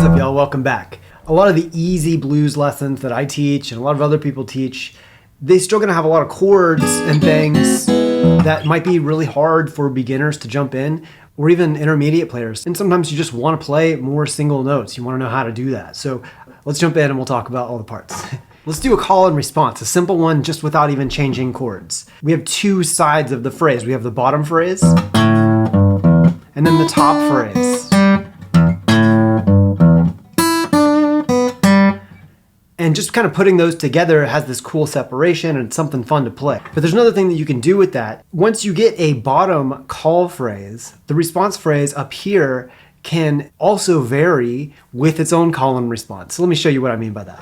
What's up, y'all? Welcome back. A lot of the easy blues lessons that I teach and a lot of other people teach, they're still going to have a lot of chords and things that might be really hard for beginners to jump in, or even intermediate players. And sometimes you just want to play more single notes. You want to know how to do that. So let's jump in and we'll talk about all the parts. Let's do a call and response, a simple one just without even changing chords. We have two sides of the phrase. We have the bottom phrase and then the top phrase. And just kind of putting those together has this cool separation and it's something fun to play. But there's another thing that you can do with that. Once you get a bottom call phrase, the response phrase up here can also vary with its own call and response. So let me show you what I mean by that.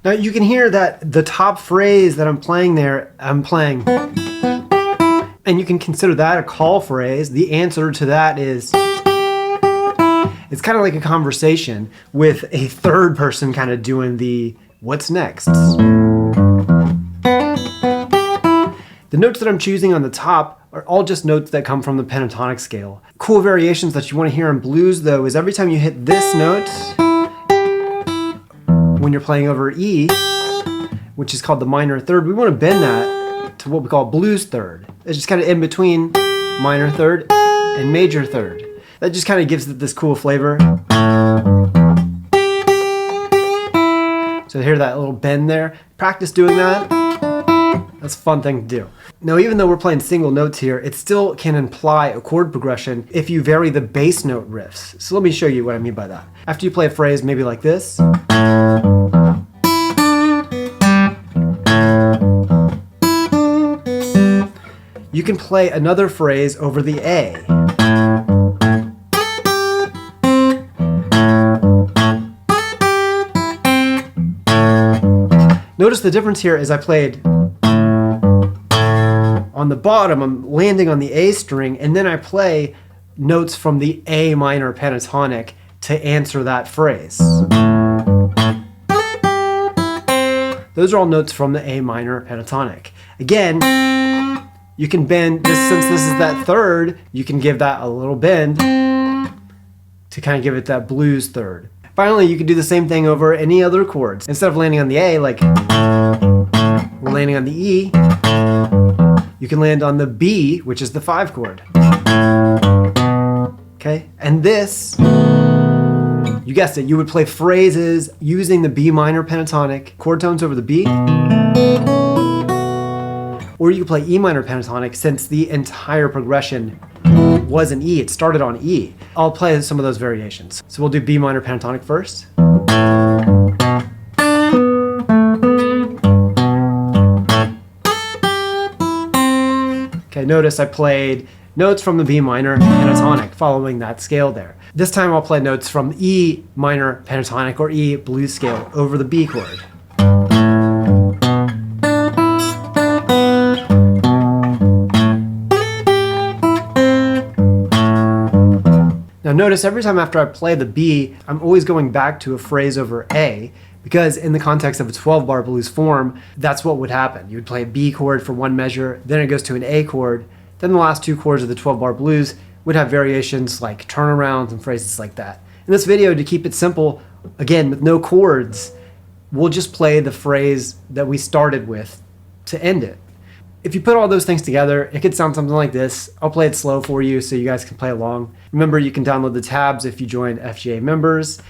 Now you can hear that the top phrase that I'm playing there, I'm playing. And you can consider that a call phrase. The answer to that is, it's kind of like a conversation with a third person kind of doing the what's next. The notes that I'm choosing on the top are all just notes that come from the pentatonic scale. Cool variations that you want to hear in blues though is every time you hit this note, when you're playing over E, which is called the minor third, we want to bend that to what we call blues third. It's just kind of in between minor third and major third. That just kind of gives it this cool flavor. So hear that little bend there. Practice doing that. That's a fun thing to do. Now, even though we're playing single notes here, it still can imply a chord progression if you vary the bass note riffs. So let me show you what I mean by that. After you play a phrase maybe like this, you can play another phrase over the A. Notice the difference here is I played on the bottom, I'm landing on the A string, and then I play notes from the A minor pentatonic to answer that phrase. Those are all notes from the A minor pentatonic. Again, you can bend this, since this is that third, you can give that a little bend to kind of give it that blues third. Finally, you can do the same thing over any other chords. Instead of landing on the A, like we're landing on the E, you can land on the B, which is the 5 chord. Okay, and this, you guessed it, you would play phrases using the B minor pentatonic, chord tones over the B, or you could play E minor pentatonic since the entire progression was an E. It started on E. I'll play some of those variations. So we'll do B minor pentatonic first. Okay, notice I played notes from the B minor pentatonic following that scale there. This time I'll play notes from E minor pentatonic or E blues scale over the B chord. Now notice every time after I play the B, I'm always going back to a phrase over A, because in the context of a 12-bar blues form, that's what would happen. You would play a B chord for one measure, then it goes to an A chord, then the last 2 chords of the 12-bar blues would have variations like turnarounds and phrases like that. In this video, to keep it simple, again, with no chords, we'll just play the phrase that we started with to end it. If you put all those things together, it could sound something like this. I'll play it slow for you so you guys can play along. Remember, you can download the tabs if you join FGA members.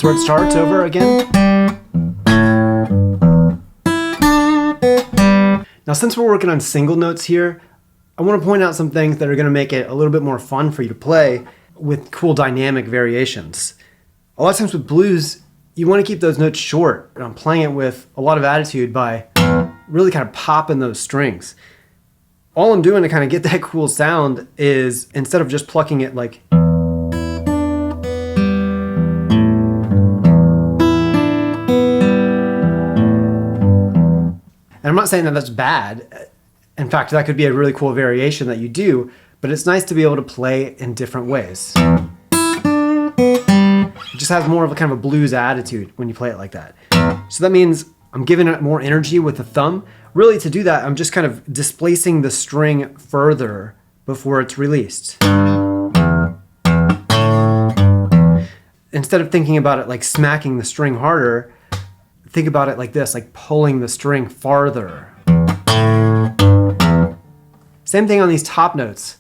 to where it starts over again. Now, since we're working on single notes here, I want to point out some things that are going to make it a little bit more fun for you to play with cool dynamic variations. A lot of times with blues, you want to keep those notes short. And I'm playing it with a lot of attitude by really kind of popping those strings. All I'm doing to kind of get that cool sound is, instead of just plucking it like, and I'm not saying that that's bad. In fact, that could be a really cool variation that you do, but it's nice to be able to play in different ways. It just has more of a kind of a blues attitude when you play it like that. So that means I'm giving it more energy with the thumb. Really, to do that, I'm just kind of displacing the string further before it's released. Instead of thinking about it like smacking the string harder, think about it like this, like pulling the string farther. Same thing on these top notes.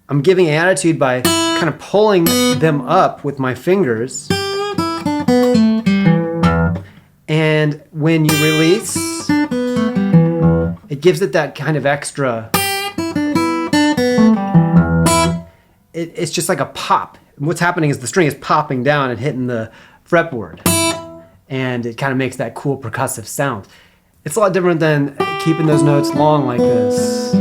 I'm giving attitude by kind of pulling them up with my fingers. And when you release, it gives it that kind of extra. It's just like a pop. What's happening is the string is popping down and hitting the fretboard. And it kind of makes that cool percussive sound. It's a lot different than keeping those notes long like this.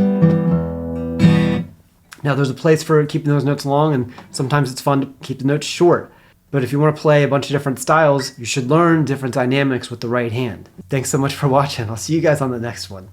Now, there's a place for keeping those notes long, and sometimes it's fun to keep the notes short. But if you want to play a bunch of different styles, you should learn different dynamics with the right hand. Thanks so much for watching. I'll see you guys on the next one.